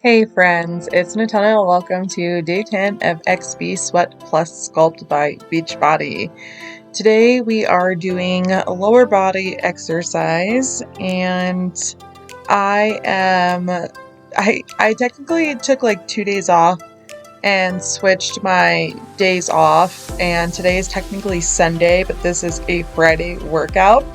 Hey friends, it's Natalia. Welcome to day 10 of XB Sweat Plus Sculpt by Beachbody. Today we are doing a lower body exercise, and I am I technically took like 2 days off and switched my days off, and today is technically Sunday, but this is a Friday workout.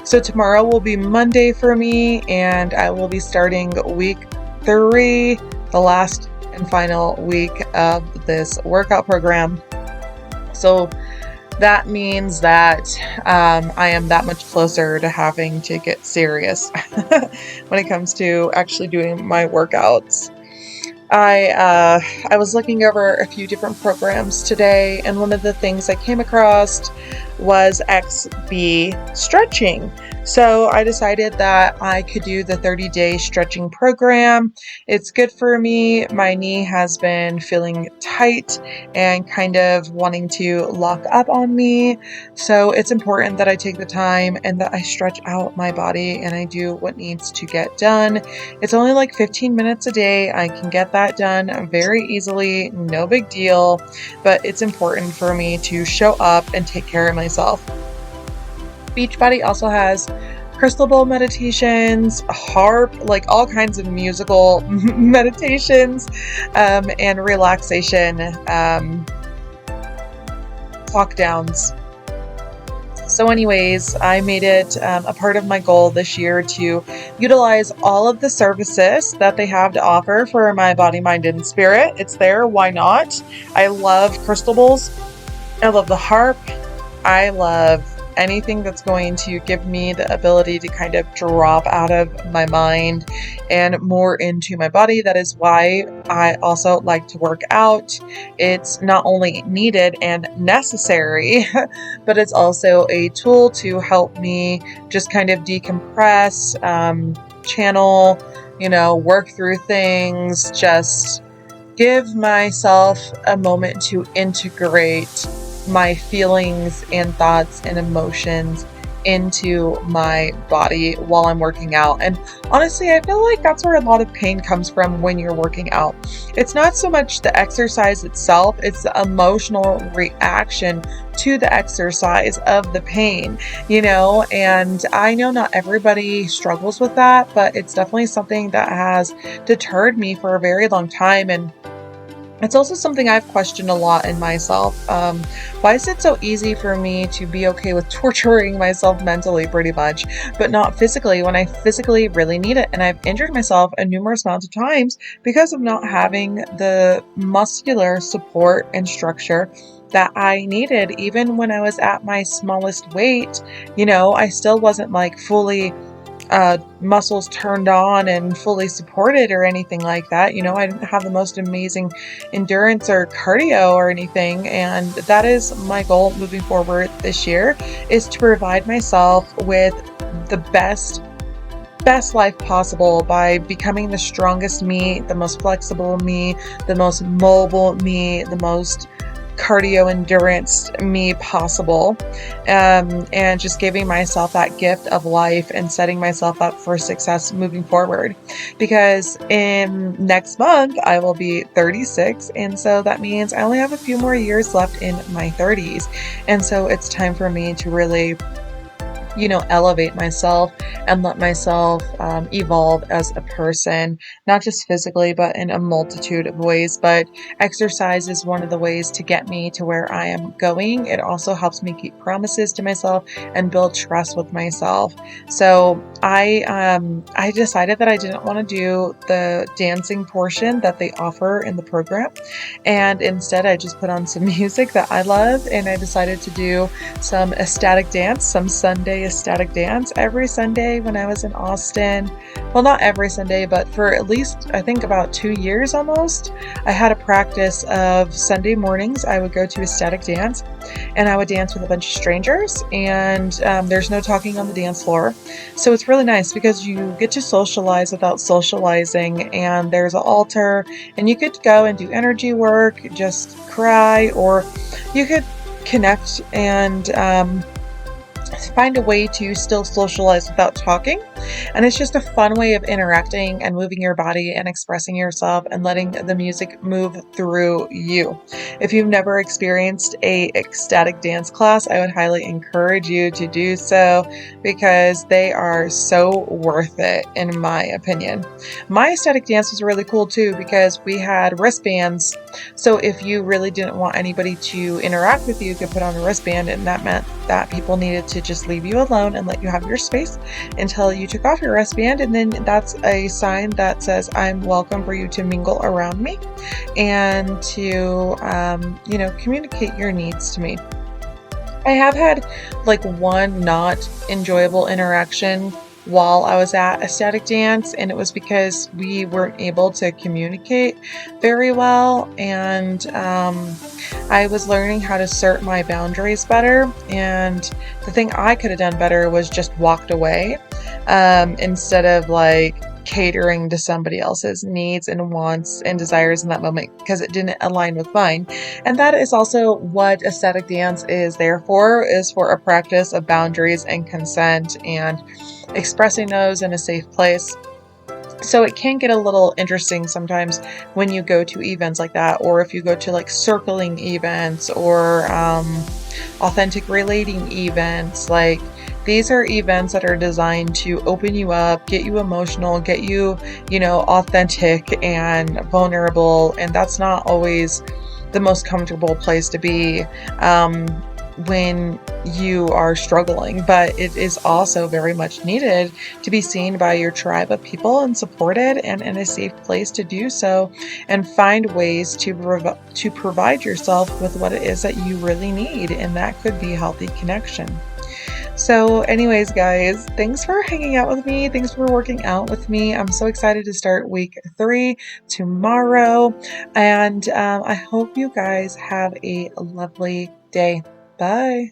So tomorrow will be Monday for me, and I will be starting week 3, the last and final week of this workout program. So that means that I am that much closer to having to get serious when it comes to actually doing my workouts. I was looking over a few different programs today, and one of the things I came across was XB stretching. So I decided that I could do the 30-day stretching program. It's good for me. My knee has been feeling tight and kind of wanting to lock up on me. So it's important that I take the time and that I stretch out my body and I do what needs to get done. It's only like 15 minutes a day. I can get that done very easily, no big deal, but it's important for me to show up and take care of myself. Beachbody also has crystal bowl meditations, harp, like all kinds of musical meditations, and relaxation clock downs. So anyways, I made it a part of my goal this year to utilize all of the services that they have to offer for my body, mind, and spirit. It's there. Why not? I love crystal bowls. I love the harp. I love anything that's going to give me the ability to kind of drop out of my mind and more into my body. That is why I also like to work out. It's not only needed and necessary, but it's also a tool to help me just kind of decompress, channel, work through things, just give myself a moment to integrate my feelings and thoughts and emotions into my body while I'm working out. And honestly, I feel like that's where a lot of pain comes from when you're working out. It's not so much the exercise itself, it's the emotional reaction to the exercise of the pain, and I know not everybody struggles with that, but it's definitely something that has deterred me for a very long time. And it's also something I've questioned a lot in myself. Why is it so easy for me to be okay with torturing myself mentally pretty much, but not physically when I physically really need it? And I've injured myself a numerous amounts of times because of not having the muscular support and structure that I needed. Even when I was at my smallest weight, I still wasn't like fully muscles turned on and fully supported or anything like that. I didn't have the most amazing endurance or cardio or anything. And that is my goal moving forward this year, is to provide myself with the best life possible by becoming the strongest me, the most flexible me, the most mobile me, the most cardio endurance me possible, and just giving myself that gift of life and setting myself up for success moving forward. Because in next month I will be 36, and so that means I only have a few more years left in my 30s, and so it's time for me to really elevate myself and let myself evolve as a person, not just physically, but in a multitude of ways. But exercise is one of the ways to get me to where I am going. It also helps me keep promises to myself and build trust with myself. So I decided that I didn't want to do the dancing portion that they offer in the program, and instead I just put on some music that I love, and I decided to do some ecstatic dance, some Sunday ecstatic dance every Sunday when I was in Austin. Well, not every Sunday, but for at least I think about 2 years almost, I had a practice of Sunday mornings. I would go to ecstatic dance and I would dance with a bunch of strangers, and there's no talking on the dance floor. So it's really nice because you get to socialize without socializing, and there's an altar, and you could go and do energy work, just cry, or you could connect and find a way to still socialize without talking. And it's just a fun way of interacting and moving your body and expressing yourself and letting the music move through you. If you've never experienced a ecstatic dance class, I would highly encourage you to do so because they are so worth it, in my opinion. My ecstatic dance was really cool too because we had wristbands. So if you really didn't want anybody to interact with you, you could put on a wristband, and that meant that people needed to just leave you alone and let you have your space until you took off your wristband. And then that's a sign that says, I'm welcome for you to mingle around me and to, communicate your needs to me. I have had like one not enjoyable interaction while I was at a static dance, and it was because we weren't able to communicate very well, and I was learning how to assert my boundaries better, and the thing I could have done better was just walked away instead of like catering to somebody else's needs and wants and desires in that moment because it didn't align with mine. And that is also what aesthetic dance is there for, is for a practice of boundaries and consent and expressing those in a safe place. So it can get a little interesting sometimes when you go to events like that, or if you go to like circling events or authentic relating events. Like, these are events that are designed to open you up, get you emotional, get you, authentic and vulnerable. And that's not always the most comfortable place to be when you are struggling, but it is also very much needed to be seen by your tribe of people and supported and in a safe place to do so, and find ways to provide yourself with what it is that you really need, and that could be healthy connection. So anyways, guys, thanks for hanging out with me. Thanks for working out with me. I'm so excited to start week 3 tomorrow. And I hope you guys have a lovely day. Bye.